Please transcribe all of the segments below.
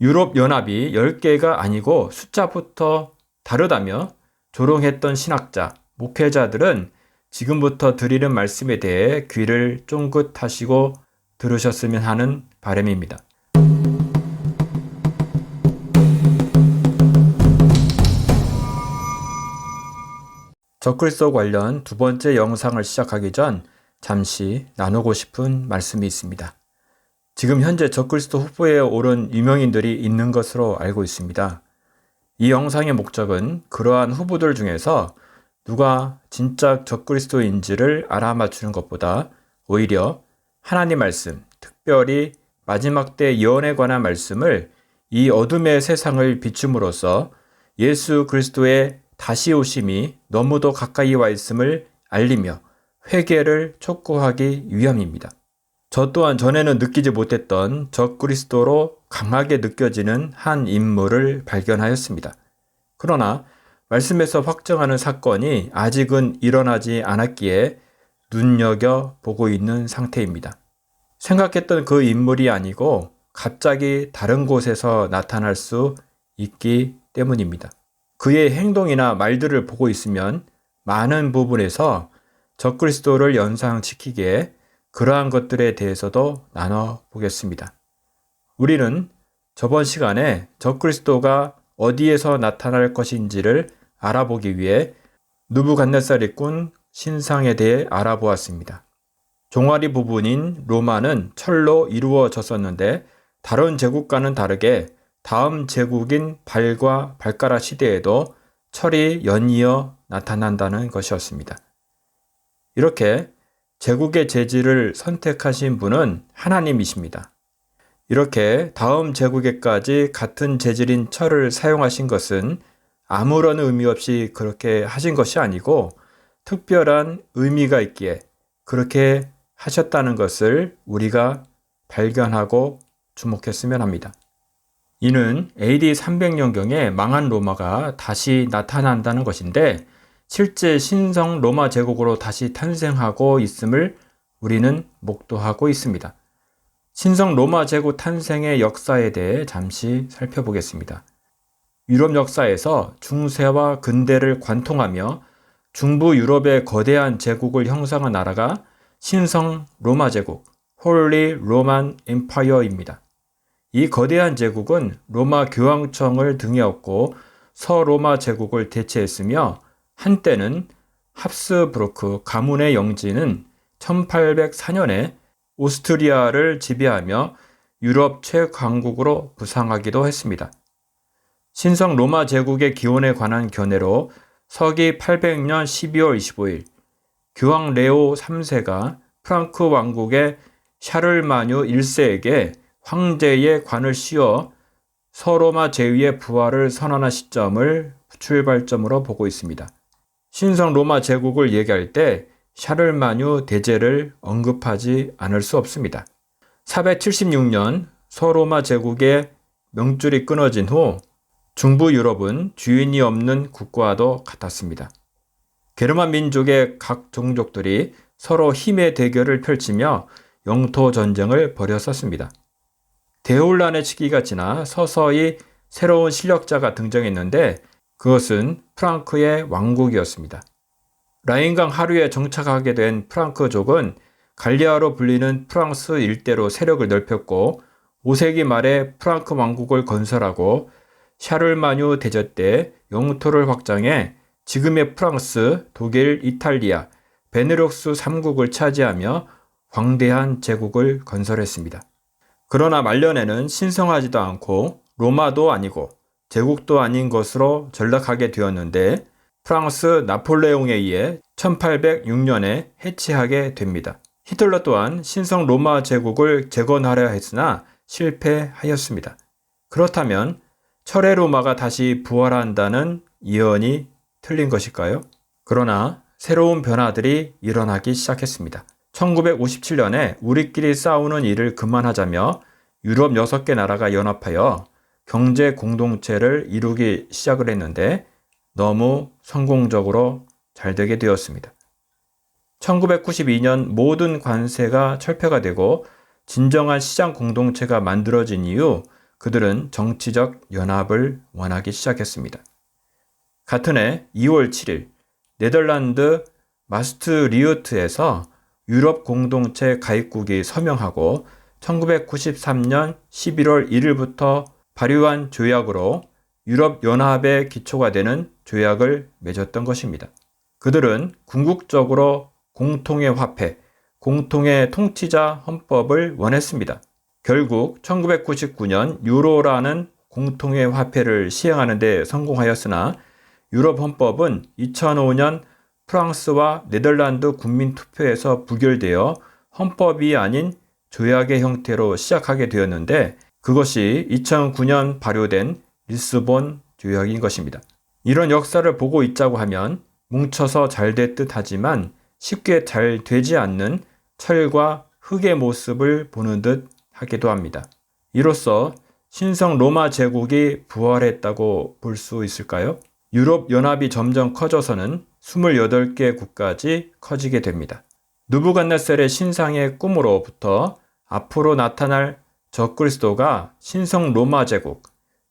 유럽연합이 10개가 아니고 숫자부터 다르다며 조롱했던 신학자, 목회자들은 지금부터 드리는 말씀에 대해 귀를 쫑긋하시고 들으셨으면 하는 바람입니다. 적그리스도 관련 두 번째 영상을 시작하기 전 잠시 나누고 싶은 말씀이 있습니다. 지금 현재 적그리스도 후보에 오른 유명인들이 있는 것으로 알고 있습니다. 이 영상의 목적은 그러한 후보들 중에서 누가 진짜 적그리스도인지를 알아맞추는 것보다 오히려 하나님 말씀, 특별히 마지막 때 예언에 관한 말씀을 이 어둠의 세상을 비춤으로써 예수 그리스도의 다시 오심이 너무도 가까이 와 있음을 알리며 회개를 촉구하기 위함입니다. 저 또한 전에는 느끼지 못했던 적그리스도로 강하게 느껴지는 한 인물을 발견하였습니다. 그러나 말씀에서 확정하는 사건이 아직은 일어나지 않았기에 눈여겨보고 있는 상태입니다. 생각했던 그 인물이 아니고 갑자기 다른 곳에서 나타날 수 있기 때문입니다. 그의 행동이나 말들을 보고 있으면 많은 부분에서 적그리스도를 연상시키기에 그러한 것들에 대해서도 나눠보겠습니다. 우리는 저번 시간에 적그리스도가 어디에서 나타날 것인지를 알아보기 위해 느부갓네살이 꾼 신상에 대해 알아보았습니다. 종아리 부분인 로마는 철로 이루어졌었는데 다른 제국과는 다르게 다음 제국인 발과 발가락 시대에도 철이 연이어 나타난다는 것이었습니다. 이렇게 제국의 재질을 선택하신 분은 하나님이십니다. 이렇게 다음 제국에까지 같은 재질인 철을 사용하신 것은 아무런 의미 없이 그렇게 하신 것이 아니고 특별한 의미가 있기에 그렇게 하셨다는 것을 우리가 발견하고 주목했으면 합니다. 이는 AD 300년경에 망한 로마가 다시 나타난다는 것인데 실제 신성 로마 제국으로 다시 탄생하고 있음을 우리는 목도하고 있습니다. 신성 로마 제국 탄생의 역사에 대해 잠시 살펴보겠습니다. 유럽 역사에서 중세와 근대를 관통하며 중부 유럽의 거대한 제국을 형성한 나라가 신성 로마 제국, 홀리 로만 엠파이어입니다. 이 거대한 제국은 로마 교황청을 등에 업고 서로마 제국을 대체했으며 한때는 합스부르크 가문의 영지는 1804년에 오스트리아를 지배하며 유럽 최강국으로 부상하기도 했습니다. 신성 로마 제국의 기원에 관한 견해로 서기 800년 12월 25일 교황 레오 3세가 프랑크 왕국의 샤를마뉴 1세에게 황제의 관을 씌워 서로마 제위의 부활을 선언한 시점을 출발점으로 보고 있습니다. 신성 로마 제국을 얘기할 때 샤를마뉴 대제를 언급하지 않을 수 없습니다. 476년 서로마 제국의 명줄이 끊어진 후 중부 유럽은 주인이 없는 국가와도 같았습니다. 게르만 민족의 각 종족들이 서로 힘의 대결을 펼치며 영토 전쟁을 벌였었습니다. 대혼란의 시기가 지나 서서히 새로운 실력자가 등장했는데 그것은 프랑크의 왕국이었습니다. 라인강 하류에 정착하게 된 프랑크족은 갈리아로 불리는 프랑스 일대로 세력을 넓혔고 5세기 말에 프랑크 왕국을 건설하고 샤를마뉴 대제 때 영토를 확장해 지금의 프랑스, 독일, 이탈리아, 베네룩스 3국을 차지하며 광대한 제국을 건설했습니다. 그러나 말년에는 신성하지도 않고 로마도 아니고 제국도 아닌 것으로 전락하게 되었는데 프랑스 나폴레옹에 의해 1806년에 해체하게 됩니다. 히틀러 또한 신성 로마 제국을 재건하려 했으나 실패하였습니다. 그렇다면 철의 로마가 다시 부활한다는 예언이 틀린 것일까요? 그러나 새로운 변화들이 일어나기 시작했습니다. 1957년에 우리끼리 싸우는 일을 그만하자며 유럽 6개 나라가 연합하여 경제 공동체를 이루기 시작을 했는데 너무 성공적으로 잘 되게 되었습니다. 1992년 모든 관세가 철폐가 되고 진정한 시장 공동체가 만들어진 이후 그들은 정치적 연합을 원하기 시작했습니다. 같은 해 2월 7일 네덜란드 마스트리우트에서 유럽 공동체 가입국이 서명하고 1993년 11월 1일부터 발효한 조약으로 유럽 연합의 기초가 되는 조약을 맺었던 것입니다. 그들은 궁극적으로 공통의 화폐, 공통의 통치자 헌법을 원했습니다. 결국 1999년 유로라는 공통의 화폐를 시행하는 데 성공하였으나 유럽 헌법은 2005년 프랑스와 네덜란드 국민투표에서 부결되어 헌법이 아닌 조약의 형태로 시작하게 되었는데 그것이 2009년 발효된 리스본 조약인 것입니다. 이런 역사를 보고 있자고 하면 뭉쳐서 잘 됐듯 하지만 쉽게 잘 되지 않는 철과 흙의 모습을 보는 듯 하기도 합니다. 이로써 신성 로마 제국이 부활했다고 볼 수 있을까요? 유럽 연합이 점점 커져서는 28개 국까지 커지게 됩니다. 느부갓네살의 신상의 꿈으로부터 앞으로 나타날 적그리스도가 신성 로마 제국,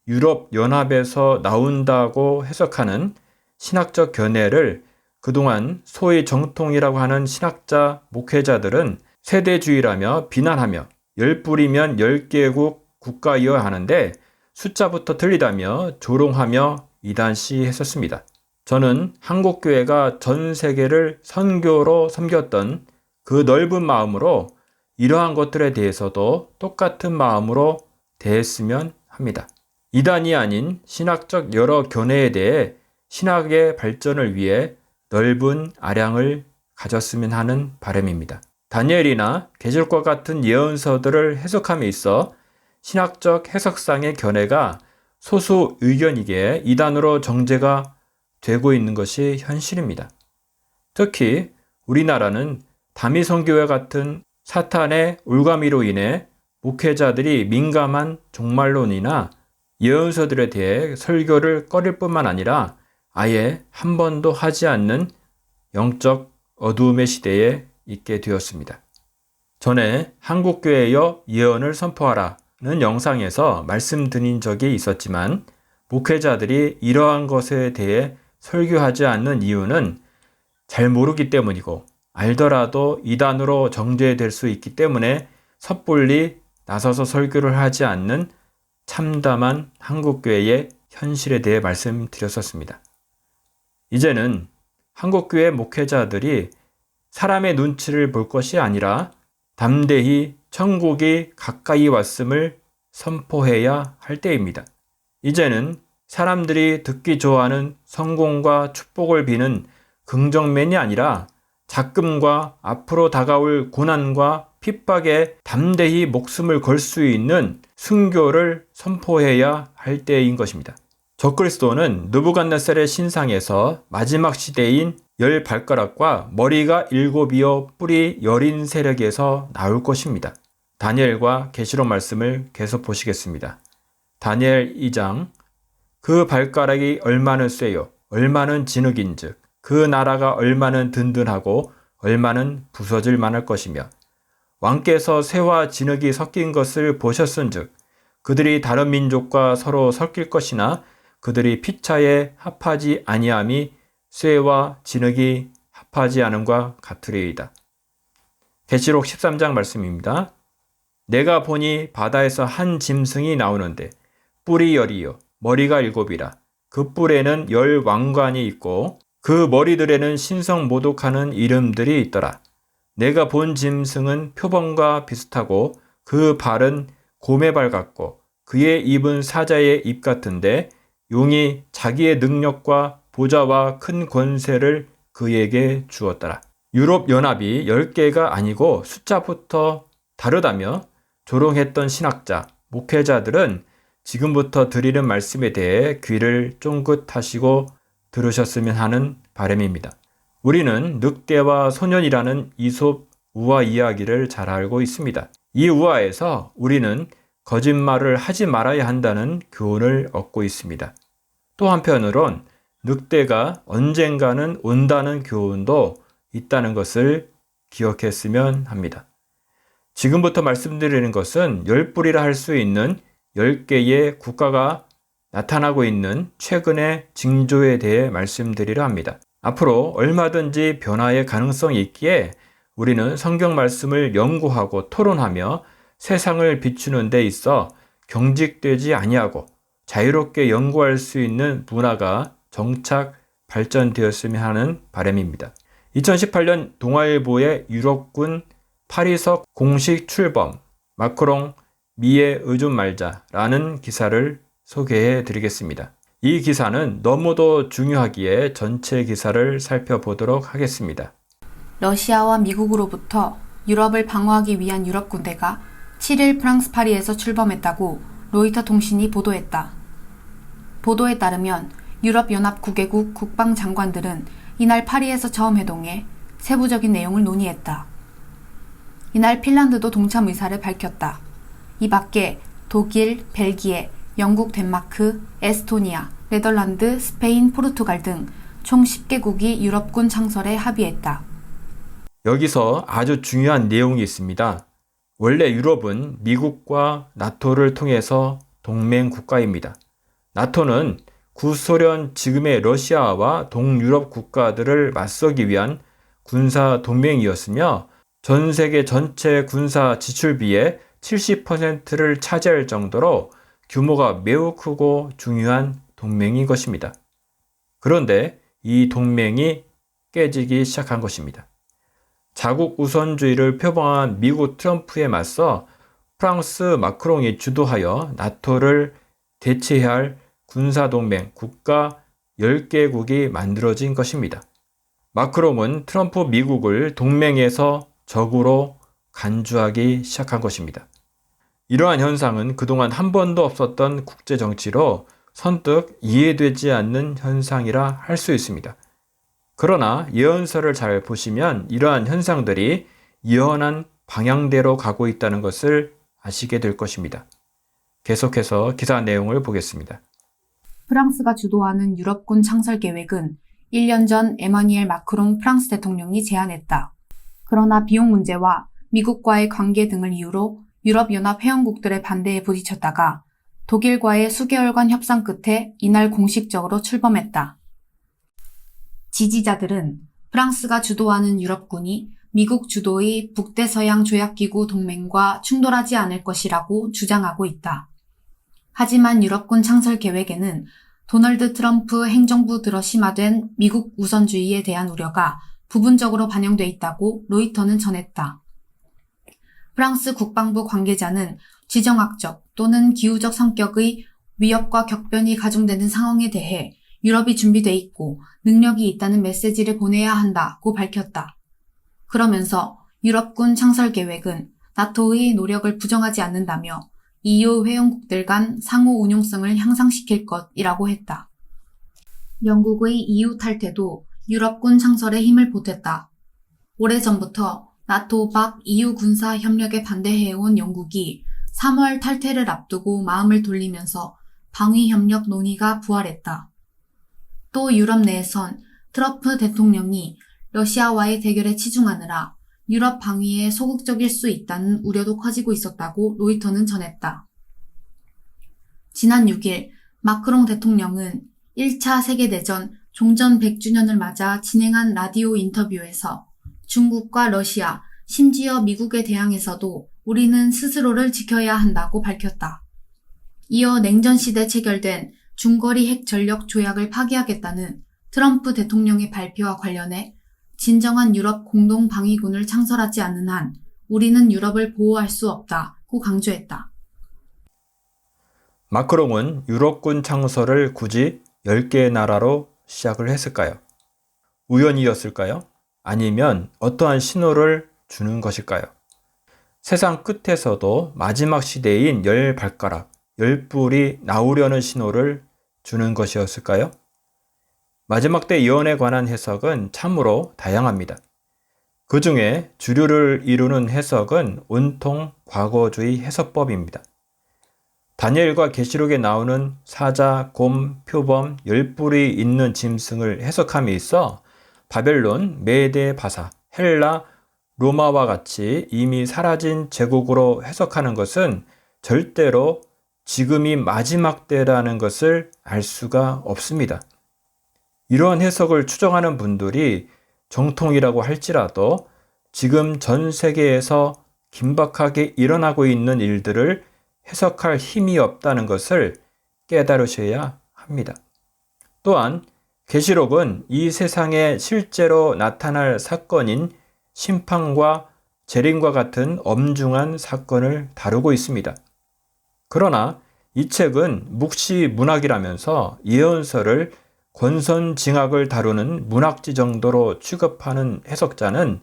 유럽 연합에서 나온다고 해석하는 신학적 견해를 그동안 소위 정통이라고 하는 신학자, 목회자들은 세대주의라며 비난하며 10뿌리면 10개국 국가이어야 하는데 숫자부터 틀리다며 조롱하며 이단시 했었습니다. 저는 한국교회가 전 세계를 선교로 섬겼던 그 넓은 마음으로 이러한 것들에 대해서도 똑같은 마음으로 대했으면 합니다. 이단이 아닌 신학적 여러 견해에 대해 신학의 발전을 위해 넓은 아량을 가졌으면 하는 바람입니다. 다니엘이나 계시록과 같은 예언서들을 해석함에 있어 신학적 해석상의 견해가 소수 의견이기에 이단으로 정죄가 되고 있는 것이 현실입니다. 특히 우리나라는 다미성교회 같은 사탄의 올가미로 인해 목회자들이 민감한 종말론이나 예언서들에 대해 설교를 꺼릴 뿐만 아니라 아예 한 번도 하지 않는 영적 어두움의 시대에 있게 되었습니다. 전에 한국교회여 예언을 선포하라는 영상에서 말씀드린 적이 있었지만 목회자들이 이러한 것에 대해 설교하지 않는 이유는 잘 모르기 때문이고 알더라도 이단으로 정죄될 수 있기 때문에 섣불리 나서서 설교를 하지 않는 참담한 한국교회의 현실에 대해 말씀드렸었습니다. 이제는 한국교회 목회자들이 사람의 눈치를 볼 것이 아니라 담대히 천국이 가까이 왔음을 선포해야 할 때입니다. 이제는 사람들이 듣기 좋아하는 성공과 축복을 비는 긍정맨이 아니라 작금과 앞으로 다가올 고난과 핍박에 담대히 목숨을 걸 수 있는 순교를 선포해야 할 때인 것입니다. 적그리스도는 느부갓네살의 신상에서 마지막 시대인 10발가락과 머리가 7이요 뿔이 10인 세력에서 나올 것입니다. 다니엘과 계시록 말씀을 계속 보시겠습니다. 다니엘 2장 그 발가락이 얼마는 쇠요 얼마는 진흙인즉 그 나라가 얼마는 든든하고 얼마는 부서질 만할 것이며 왕께서 쇠와 진흙이 섞인 것을 보셨은즉 그들이 다른 민족과 서로 섞일 것이나 그들이 피차에 합하지 아니함이 쇠와 진흙이 합하지 않음과 같으리이다. 계시록 13장 말씀입니다. 내가 보니 바다에서 한 짐승이 나오는데 뿔이 10이요 머리가 7이라 그 뿔에는 10 왕관이 있고 그 머리들에는 신성 모독하는 이름들이 있더라. 내가 본 짐승은 표범과 비슷하고 그 발은 곰의 발 같고 그의 입은 사자의 입 같은데 용이 자기의 능력과 보좌와 큰 권세를 그에게 주었더라. 유럽 연합이 10개가 아니고 숫자부터 다르다며 조롱했던 신학자, 목회자들은 지금부터 드리는 말씀에 대해 귀를 쫑긋하시고 들으셨으면 하는 바람입니다. 우리는 늑대와 소년이라는 이솝 우화 이야기를 잘 알고 있습니다. 이 우화에서 우리는 거짓말을 하지 말아야 한다는 교훈을 얻고 있습니다. 또 한편으론 늑대가 언젠가는 온다는 교훈도 있다는 것을 기억했으면 합니다. 지금부터 말씀드리는 것은 10뿔이라 할 수 있는 10개의 국가가 나타나고 있는 최근의 징조에 대해 말씀드리려 합니다. 앞으로 얼마든지 변화의 가능성이 있기에 우리는 성경 말씀을 연구하고 토론하며 세상을 비추는 데 있어 경직되지 아니하고 자유롭게 연구할 수 있는 문화가 정착 발전되었으면 하는 바람입니다. 2018년 동아일보의 유럽군 파리석 공식 출범, 마크롱 미에 의존 말자라는 기사를 소개해 드리겠습니다. 이 기사는 너무도 중요하기에 전체 기사를 살펴보도록 하겠습니다. 러시아와 미국으로부터 유럽을 방어하기 위한 유럽 군대가 7일 프랑스 파리에서 출범했다고 로이터 통신이 보도했다. 보도에 따르면 유럽연합 9개국 국방장관들은 이날 파리에서 처음 회동해 세부적인 내용을 논의했다. 이날 핀란드도 동참 의사를 밝혔다. 이 밖에 독일, 벨기에, 영국, 덴마크, 에스토니아, 네덜란드, 스페인, 포르투갈 등 총 10개국이 유럽군 창설에 합의했다. 여기서 아주 중요한 내용이 있습니다. 원래 유럽은 미국과 나토를 통해서 동맹 국가입니다. 나토는 구소련 지금의 러시아와 동유럽 국가들을 맞서기 위한 군사 동맹이었으며 전 세계 전체 군사 지출비의 70%를 차지할 정도로 규모가 매우 크고 중요한 동맹인 것입니다. 그런데 이 동맹이 깨지기 시작한 것입니다. 자국 우선주의를 표방한 미국 트럼프에 맞서 프랑스 마크롱이 주도하여 나토를 대체해야 할 군사동맹 국가 10개국이 만들어진 것입니다. 마크롱은 트럼프 미국을 동맹에서 적으로 간주하기 시작한 것입니다. 이러한 현상은 그동안 한 번도 없었던 국제정치로 선뜻 이해되지 않는 현상이라 할 수 있습니다. 그러나 예언서를 잘 보시면 이러한 현상들이 예언한 방향대로 가고 있다는 것을 아시게 될 것입니다. 계속해서 기사 내용을 보겠습니다. 프랑스가 주도하는 유럽군 창설 계획은 1년 전 에마뉘엘 마크롱 프랑스 대통령이 제안했다. 그러나 비용 문제와 미국과의 관계 등을 이유로 유럽연합 회원국들의 반대에 부딪혔다가 독일과의 수개월간 협상 끝에 이날 공식적으로 출범했다. 지지자들은 프랑스가 주도하는 유럽군이 미국 주도의 북대서양 조약기구 동맹과 충돌하지 않을 것이라고 주장하고 있다. 하지만 유럽군 창설 계획에는 도널드 트럼프 행정부 들어 심화된 미국 우선주의에 대한 우려가 부분적으로 반영돼 있다고 로이터는 전했다. 프랑스 국방부 관계자는 지정학적 또는 기후적 성격의 위협과 격변이 가중되는 상황에 대해 유럽이 준비돼 있고 능력이 있다는 메시지를 보내야 한다고 밝혔다. 그러면서 유럽군 창설 계획은 나토의 노력을 부정하지 않는다며 EU 회원국들 간 상호 운용성을 향상시킬 것이라고 했다. 영국의 EU 탈퇴도 유럽군 창설에 힘을 보탰다. 오래전부터 나토 밖 EU 군사 협력에 반대해온 영국이 3월 탈퇴를 앞두고 마음을 돌리면서 방위 협력 논의가 부활했다. 또 유럽 내에선 트럼프 대통령이 러시아와의 대결에 치중하느라 유럽 방위에 소극적일 수 있다는 우려도 커지고 있었다고 로이터는 전했다. 지난 6일 마크롱 대통령은 1차 세계대전 종전 100주년을 맞아 진행한 라디오 인터뷰에서 중국과 러시아, 심지어 미국에 대항해서도 우리는 스스로를 지켜야 한다고 밝혔다. 이어 냉전시대 체결된 중거리 핵 전력 조약을 파기하겠다는 트럼프 대통령의 발표와 관련해 진정한 유럽 공동 방위군을 창설하지 않는 한 우리는 유럽을 보호할 수 없다고 강조했다. 마크롱은 유럽군 창설을 굳이 10개의 나라로 시작을 했을까요? 우연이었을까요? 아니면 어떠한 신호를 주는 것일까요? 세상 끝에서도 마지막 시대인 10발가락, 10뿔이 나오려는 신호를 주는 것이었을까요? 마지막 때 예언에 관한 해석은 참으로 다양합니다. 그 중에 주류를 이루는 해석은 온통 과거주의 해석법입니다. 다니엘과 계시록에 나오는 사자, 곰, 표범, 10뿔이 있는 짐승을 해석함에 있어 바벨론, 메데, 바사, 헬라, 로마와 같이 이미 사라진 제국으로 해석하는 것은 절대로 지금이 마지막 때라는 것을 알 수가 없습니다. 이러한 해석을 추정하는 분들이 정통이라고 할지라도 지금 전 세계에서 긴박하게 일어나고 있는 일들을 해석할 힘이 없다는 것을 깨달으셔야 합니다. 또한 계시록은 이 세상에 실제로 나타날 사건인 심판과 재림과 같은 엄중한 사건을 다루고 있습니다. 그러나 이 책은 묵시 문학이라면서 예언서를 권선징악을 다루는 문학지 정도로 취급하는 해석자는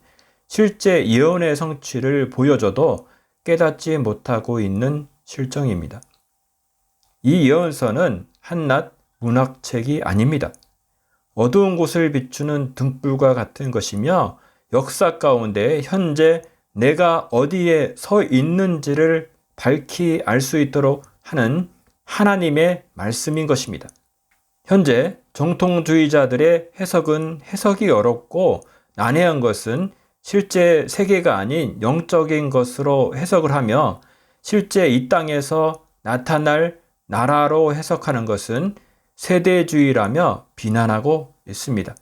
실제 예언의 성취를 보여줘도 깨닫지 못하고 있는 실정입니다. 이 예언서는 한낱 문학책이 아닙니다. 어두운 곳을 비추는 등불과 같은 것이며 역사 가운데 현재 내가 어디에 서 있는지를 밝히 알 수 있도록 하는 하나님의 말씀인 것입니다. 현재 정통주의자들의 해석은 해석이 어렵고 난해한 것은 실제 세계가 아닌 영적인 것으로 해석을 하며 실제 이 땅에서 나타날 나라로 해석하는 것은 세대주의라며 비난하고 있습니다.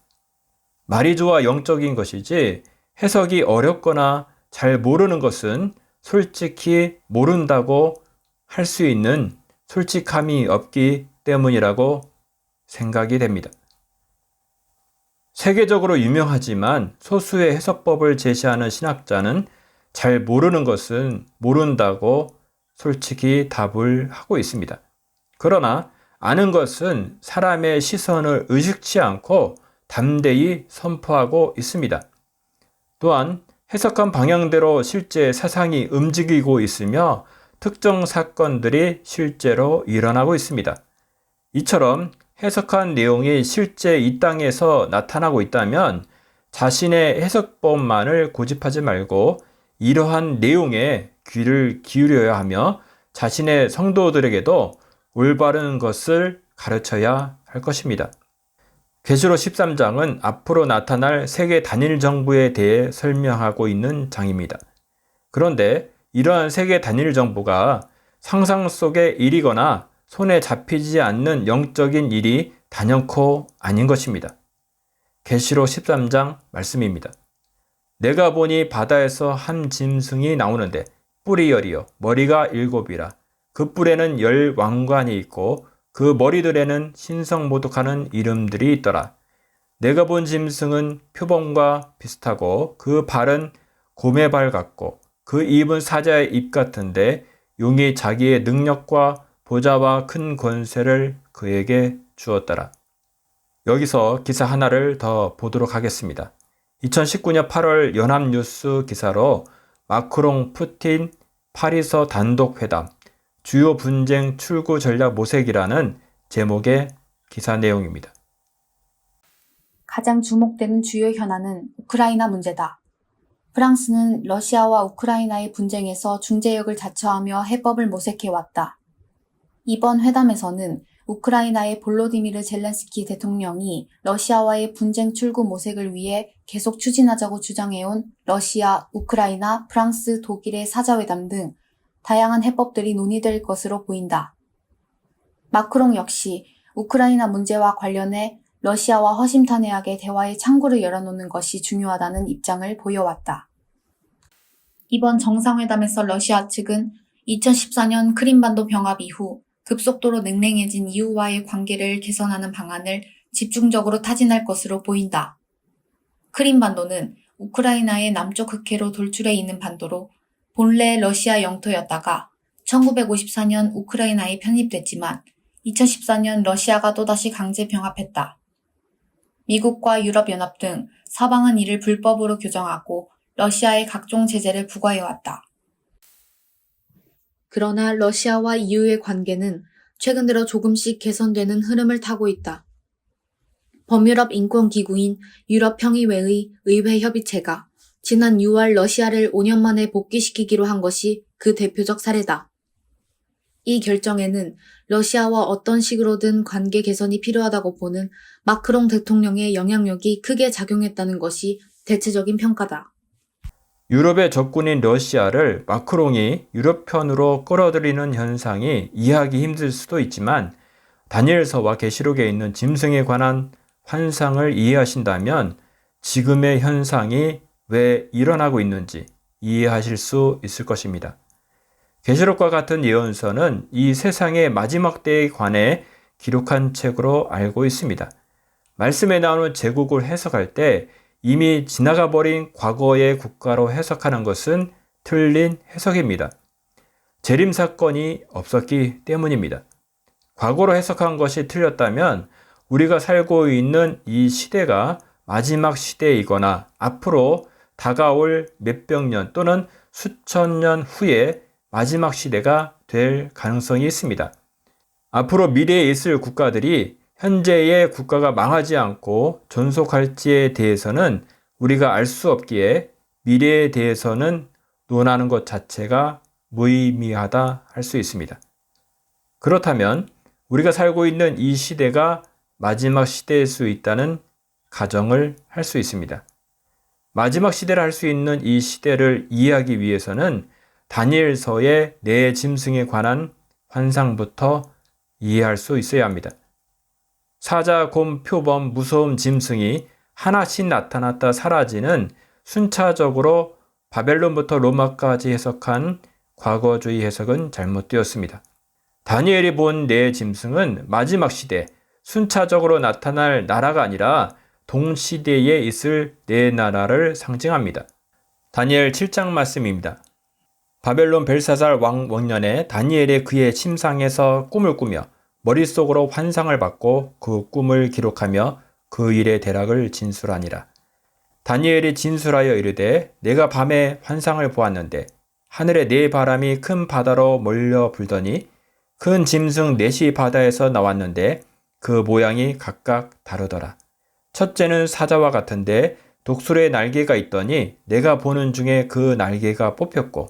말이 좋아 영적인 것이지 해석이 어렵거나 잘 모르는 것은 솔직히 모른다고 할 수 있는 솔직함이 없기 때문이라고 생각이 됩니다. 세계적으로 유명하지만 소수의 해석법을 제시하는 신학자는 잘 모르는 것은 모른다고 솔직히 답을 하고 있습니다. 그러나 아는 것은 사람의 시선을 의식치 않고 담대히 선포하고 있습니다. 또한 해석한 방향대로 실제 세상이 움직이고 있으며 특정 사건들이 실제로 일어나고 있습니다. 이처럼 해석한 내용이 실제 이 땅에서 나타나고 있다면 자신의 해석법만을 고집하지 말고 이러한 내용에 귀를 기울여야 하며 자신의 성도들에게도 올바른 것을 가르쳐야 할 것입니다. 계시록 13장은 앞으로 나타날 세계 단일 정부에 대해 설명하고 있는 장입니다. 그런데 이러한 세계 단일 정부가 상상 속의 일이거나 손에 잡히지 않는 영적인 일이 단연코 아닌 것입니다. 계시록 13장 말씀입니다. 내가 보니 바다에서 한 짐승이 나오는데 뿔이 10이요 머리가 7이라 그 뿔에는 10 왕관이 있고 그 머리들에는 신성모독하는 이름들이 있더라. 내가 본 짐승은 표범과 비슷하고 그 발은 곰의 발 같고 그 입은 사자의 입 같은데 용이 자기의 능력과 보좌와 큰 권세를 그에게 주었더라. 여기서 기사 하나를 더 보도록 하겠습니다. 2019년 8월 연합뉴스 기사로 마크롱, 푸틴, 파리서 단독회담, 주요 분쟁 출구 전략 모색이라는 제목의 기사 내용입니다. 가장 주목되는 주요 현안은 우크라이나 문제다. 프랑스는 러시아와 우크라이나의 분쟁에서 중재역을 자처하며 해법을 모색해왔다. 이번 회담에서는 우크라이나의 볼로디미르 젤렌스키 대통령이 러시아와의 분쟁 출구 모색을 위해 계속 추진하자고 주장해온 러시아, 우크라이나, 프랑스, 독일의 사자회담 등 다양한 해법들이 논의될 것으로 보인다. 마크롱 역시 우크라이나 문제와 관련해 러시아와 허심탄회하게 대화의 창구를 열어놓는 것이 중요하다는 입장을 보여왔다. 이번 정상회담에서 러시아 측은 2014년 크림반도 병합 이후 급속도로 냉랭해진 EU와의 관계를 개선하는 방안을 집중적으로 타진할 것으로 보인다. 크림반도는 우크라이나의 남쪽 흑해로 돌출해 있는 반도로 본래 러시아 영토였다가 1954년 우크라이나에 편입됐지만 2014년 러시아가 또다시 강제 병합했다. 미국과 유럽연합 등 서방은 이를 불법으로 규정하고 러시아에 각종 제재를 부과해왔다. 그러나 러시아와 EU의 관계는 최근 들어 조금씩 개선되는 흐름을 타고 있다. 범유럽 인권기구인 유럽평의회의 의회협의체가 지난 6월 러시아를 5년 만에 복귀시키기로 한 것이 그 대표적 사례다. 이 결정에는 러시아와 어떤 식으로든 관계 개선이 필요하다고 보는 마크롱 대통령의 영향력이 크게 작용했다는 것이 대체적인 평가다. 유럽의 적군인 러시아를 마크롱이 유럽 편으로 끌어들이는 현상이 이해하기 힘들 수도 있지만 다니엘서와 계시록에 있는 짐승에 관한 환상을 이해하신다면 지금의 현상이 왜 일어나고 있는지 이해하실 수 있을 것입니다. 계시록과 같은 예언서는 이 세상의 마지막 때에 관해 기록한 책으로 알고 있습니다. 말씀에 나오는 제국을 해석할 때 이미 지나가 버린 과거의 국가로 해석하는 것은 틀린 해석입니다. 재림 사건이 없었기 때문입니다. 과거로 해석한 것이 틀렸다면 우리가 살고 있는 이 시대가 마지막 시대이거나 앞으로 다가올 몇백 년 또는 수천 년 후에 마지막 시대가 될 가능성이 있습니다. 앞으로 미래에 있을 국가들이 현재의 국가가 망하지 않고 존속할지에 대해서는 우리가 알 수 없기에 미래에 대해서는 논하는 것 자체가 무의미하다 할 수 있습니다. 그렇다면 우리가 살고 있는 이 시대가 마지막 시대일 수 있다는 가정을 할 수 있습니다. 마지막 시대를 할 수 있는 이 시대를 이해하기 위해서는 다니엘서의 네 짐승에 관한 환상부터 이해할 수 있어야 합니다. 사자, 곰, 표범, 무서운 짐승이 하나씩 나타났다 사라지는 순차적으로 바벨론부터 로마까지 해석한 과거주의 해석은 잘못되었습니다. 다니엘이 본 네 짐승은 마지막 시대, 순차적으로 나타날 나라가 아니라 동시대에 있을 네 나라를 상징합니다. 다니엘 7장 말씀입니다. 바벨론 벨사살 왕 원년에 다니엘이 그의 침상에서 꿈을 꾸며 머릿속으로 환상을 받고 그 꿈을 기록하며 그 일의 대략을 진술하니라. 다니엘이 진술하여 이르되 내가 밤에 환상을 보았는데 하늘에 네 바람이 큰 바다로 몰려 불더니 큰 짐승 넷이 바다에서 나왔는데 그 모양이 각각 다르더라. 첫째는 사자와 같은데 독수리의 날개가 있더니 내가 보는 중에 그 날개가 뽑혔고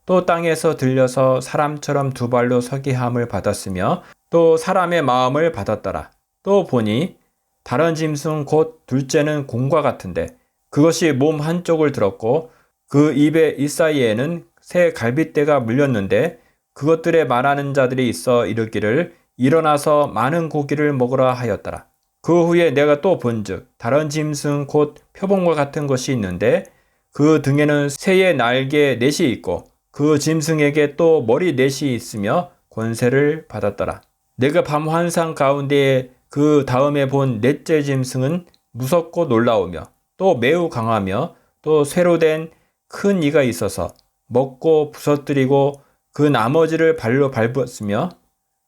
또 땅에서 들려서 사람처럼 두 발로 서게 함을 받았으며 또 사람의 마음을 받았더라. 또 보니 다른 짐승 곧 둘째는 곰과 같은데 그것이 몸 한쪽을 들었고 그 입의 이사이에는 새 갈빗대가 물렸는데 그것들에 말하는 자들이 있어 이르기를 일어나서 많은 고기를 먹으라 하였더라. 그 후에 내가 또 본즉 다른 짐승 곧 표범과 같은 것이 있는데 그 등에는 새의 날개 넷이 있고 그 짐승에게 또 머리 넷이 있으며 권세를 받았더라. 내가 밤 환상 가운데에 그 다음에 본 넷째 짐승은 무섭고 놀라우며 또 매우 강하며 또 쇠로 된 큰 이가 있어서 먹고 부서뜨리고 그 나머지를 발로 밟았으며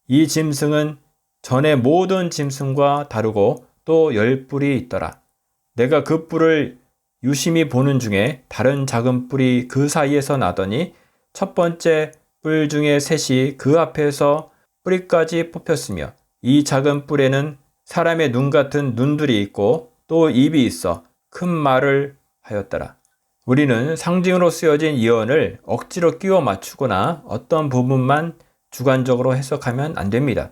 이 짐승은 전의 모든 짐승과 다르고 또 10뿔이 있더라. 내가 그 뿔을 유심히 보는 중에 다른 작은 뿔이 그 사이에서 나더니 첫 번째 뿔 중에 셋이 그 앞에서 뿌리까지 뽑혔으며 이 작은 뿔에는 사람의 눈 같은 눈들이 있고 또 입이 있어 큰 말을 하였더라. 우리는 상징으로 쓰여진 예언을 억지로 끼워 맞추거나 어떤 부분만 주관적으로 해석하면 안 됩니다.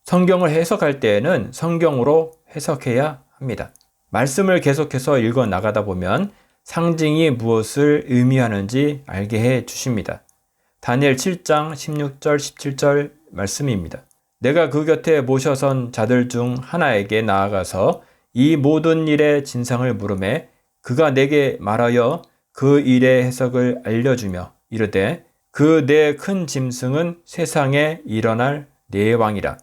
성경을 해석할 때에는 성경으로 해석해야 합니다. 말씀을 계속해서 읽어 나가다 보면 상징이 무엇을 의미하는지 알게 해 주십니다. 다니엘 7장 16절 17절 말씀입니다. 내가 그 곁에 모셔선 자들 중 하나에게 나아가서 이 모든 일의 진상을 물으매 그가 내게 말하여 그 일의 해석을 알려주며 이르되 그 네 큰 짐승은 세상에 일어날 네 왕이라.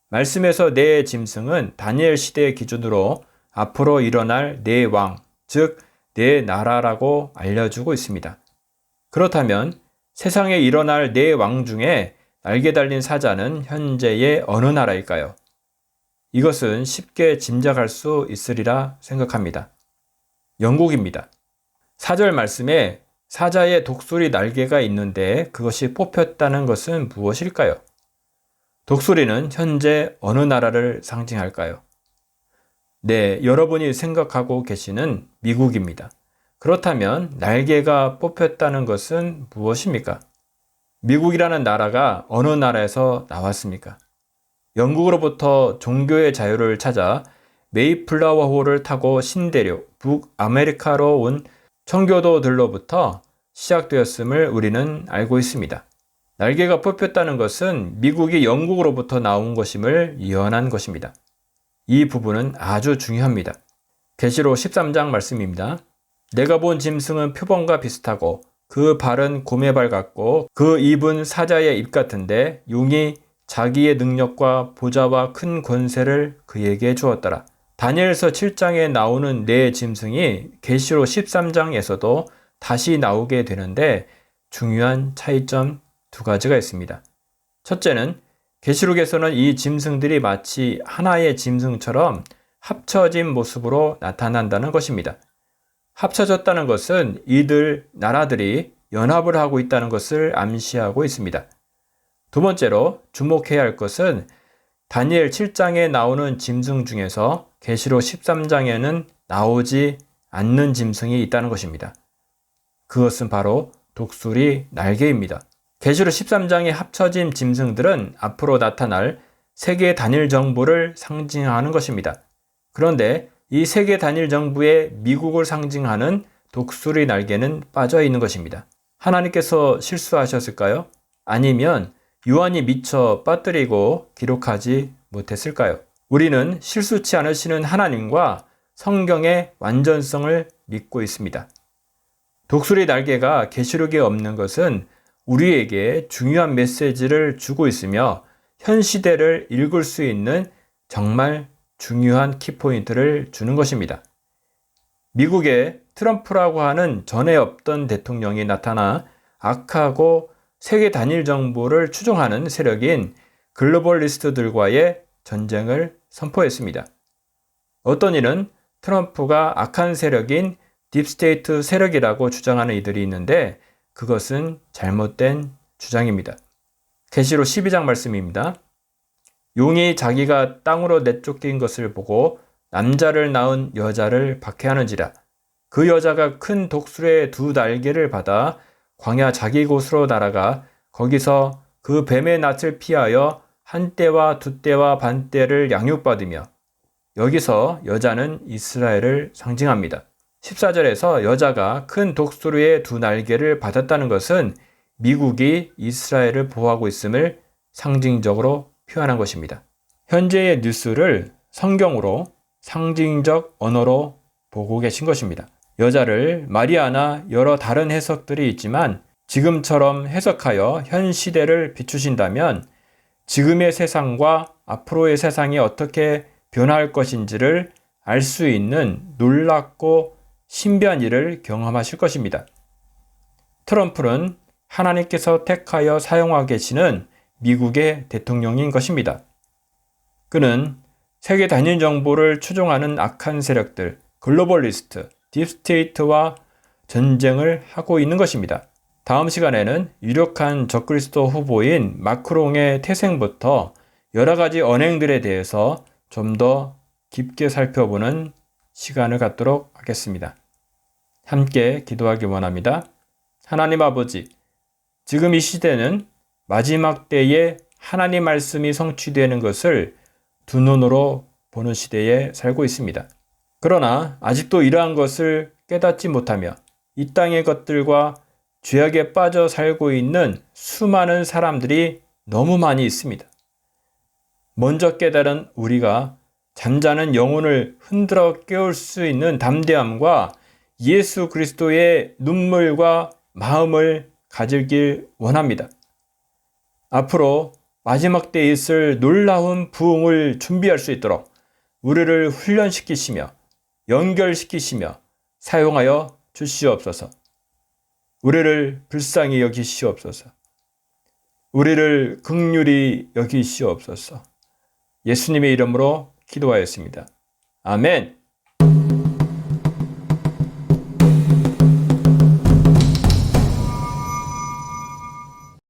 말씀에서 네 짐승은 다니엘 시대 기준으로 앞으로 일어날 네 왕, 즉 네 나라라고 알려주고 있습니다. 그렇다면 세상에 일어날 네 왕 중에 날개 달린 사자는 현재의 어느 나라일까요? 이것은 쉽게 짐작할 수 있으리라 생각합니다. 영국입니다. 4절 말씀에 사자의 독수리 날개가 있는데 그것이 뽑혔다는 것은 무엇일까요? 독수리는 현재 어느 나라를 상징할까요? 네, 여러분이 생각하고 계시는 미국입니다. 그렇다면 날개가 뽑혔다는 것은 무엇입니까? 미국이라는 나라가 어느 나라에서 나왔습니까? 영국으로부터 종교의 자유를 찾아 메이플라워 호를 타고 신대륙 북아메리카로 온 청교도들로부터 시작되었음을 우리는 알고 있습니다. 날개가 뽑혔다는 것은 미국이 영국으로부터 나온 것임을 예언한 것입니다. 이 부분은 아주 중요합니다. 계시록 13장 말씀입니다. 내가 본 짐승은 표범과 비슷하고 그 발은 곰의 발 같고 그 입은 사자의 입 같은데 용이 자기의 능력과 보좌와 큰 권세를 그에게 주었더라. 다니엘서 7장에 나오는 네 짐승이 계시록 13장에서도 다시 나오게 되는데 중요한 차이점 두 가지가 있습니다. 첫째는 계시록에서는 이 짐승들이 마치 하나의 짐승처럼 합쳐진 모습으로 나타난다는 것입니다. 합쳐졌다는 것은 이들 나라들이 연합을 하고 있다는 것을 암시하고 있습니다. 두 번째로 주목해야 할 것은 다니엘 7장에 나오는 짐승 중에서 계시록 13장에는 나오지 않는 짐승이 있다는 것입니다. 그것은 바로 독수리 날개입니다. 계시록 13장에 합쳐진 짐승들은 앞으로 나타날 세계 단일 정부를 상징하는 것입니다. 그런데 이 세계 단일 정부의 미국을 상징하는 독수리 날개는 빠져 있는 것입니다. 하나님께서 실수하셨을까요? 아니면 요한이 미처 빠뜨리고 기록하지 못했을까요? 우리는 실수치 않으시는 하나님과 성경의 완전성을 믿고 있습니다. 독수리 날개가 계시록에 없는 것은 우리에게 중요한 메시지를 주고 있으며 현 시대를 읽을 수 있는 정말 중요한 키포인트를 주는 것입니다. 미국의 트럼프라고 하는 전에 없던 대통령이 나타나 악하고 세계 단일 정부를 추종하는 세력인 글로벌리스트들과의 전쟁을 선포했습니다. 어떤 이는 트럼프가 악한 세력인 딥스테이트 세력이라고 주장하는 이들이 있는데 그것은 잘못된 주장입니다. 계시록 12장 말씀입니다. 용이 자기가 땅으로 내쫓긴 것을 보고 남자를 낳은 여자를 박해하는지라. 그 여자가 큰 독수리의 두 날개를 받아 광야 자기 곳으로 날아가 거기서 그 뱀의 낯을 피하여 한 때와 두 때와 반 때를 양육받으며 여기서 여자는 이스라엘을 상징합니다. 14절에서 여자가 큰 독수리의 두 날개를 받았다는 것은 미국이 이스라엘을 보호하고 있음을 상징적으로 표현한 것입니다. 현재의 뉴스를 성경으로 상징적 언어로 보고 계신 것입니다. 여자를 마리아나 여러 다른 해석들이 있지만 지금처럼 해석하여 현 시대를 비추신다면 지금의 세상과 앞으로의 세상이 어떻게 변화할 것인지를 알 수 있는 놀랍고 신비한 일을 경험하실 것입니다. 트럼프는 하나님께서 택하여 사용하고 계시는 미국의 대통령인 것입니다. 그는 세계 단일 정보를 추종하는 악한 세력들, 글로벌리스트, 딥스테이트와 전쟁을 하고 있는 것입니다. 다음 시간에는 유력한 적그리스도 후보인 마크롱의 태생부터 여러 가지 언행들에 대해서 좀 더 깊게 살펴보는 시간을 갖도록 하겠습니다. 함께 기도하기 원합니다. 하나님 아버지, 지금 이 시대는 마지막 때에 하나님 말씀이 성취되는 것을 두 눈으로 보는 시대에 살고 있습니다. 그러나 아직도 이러한 것을 깨닫지 못하며 이 땅의 것들과 죄악에 빠져 살고 있는 수많은 사람들이 너무 많이 있습니다. 먼저 깨달은 우리가 잠자는 영혼을 흔들어 깨울 수 있는 담대함과 예수 그리스도의 눈물과 마음을 가지길 원합니다. 앞으로 마지막 때에 있을 놀라운 부흥을 준비할 수 있도록 우리를 훈련시키시며 연결시키시며 사용하여 주시옵소서. 우리를 불쌍히 여기시옵소서. 우리를 긍휼히 여기시옵소서. 예수님의 이름으로 기도하였습니다. 아멘.